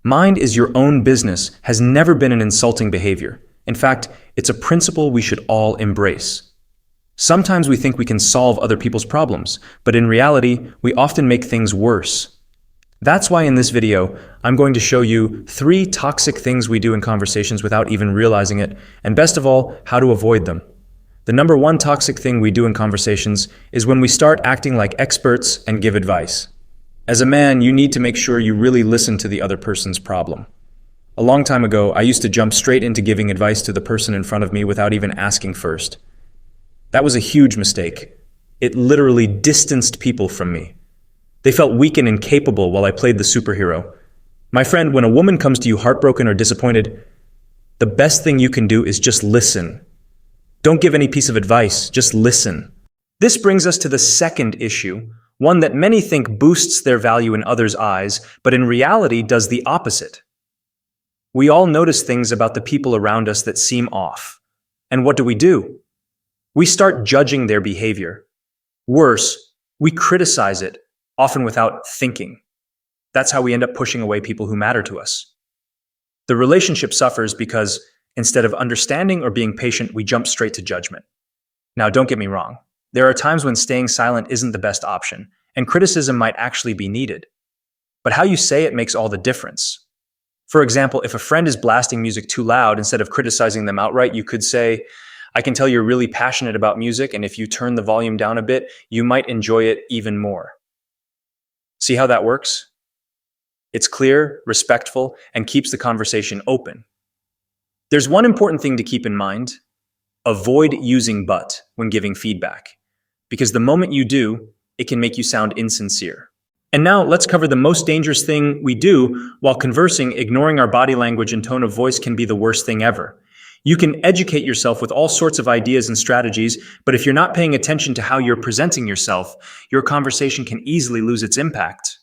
Mind is your own business has never been an insulting behavior. In fact, it's a principle we should all embrace. Sometimes we think we can solve other people's problems, but in reality, we often make things worse. That's why in this video, I'm going to show you 3 toxic things we do in conversations without even realizing it, and best of all, how to avoid them. The number 1 toxic thing we do in conversations is when we start acting like experts and give advice. As a man, you need to make sure you really listen to the other person's problem. A long time ago, I used to jump straight into giving advice to the person in front of me without even asking first. That was a huge mistake. It literally distanced people from me. They felt weak and incapable while I played the superhero. My friend, when a woman comes to you heartbroken or disappointed, the best thing you can do is just listen. Don't give any piece of advice, just listen. This brings us to the second issue, one that many think boosts their value in others' eyes, but in reality does the opposite. We all notice things about the people around us that seem off. And what do? We start judging their behavior. Worse, we criticize it, often without thinking. That's how we end up pushing away people who matter to us. The relationship suffers because instead of understanding or being patient, we jump straight to judgment. Now, don't get me wrong. There are times when staying silent isn't the best option, and criticism might actually be needed. But how you say it makes all the difference. For example, if a friend is blasting music too loud, instead of criticizing them outright, you could say, "I can tell you're really passionate about music, and if you turn the volume down a bit, you might enjoy it even more." See how that works? It's clear, respectful, and keeps the conversation open. There's one important thing to keep in mind. Avoid using "but" when giving feedback, because the moment you do, it can make you sound insincere. And now let's cover the most dangerous thing we do while conversing. Ignoring our body language and tone of voice can be the worst thing ever. You can educate yourself with all sorts of ideas and strategies, but if you're not paying attention to how you're presenting yourself, your conversation can easily lose its impact.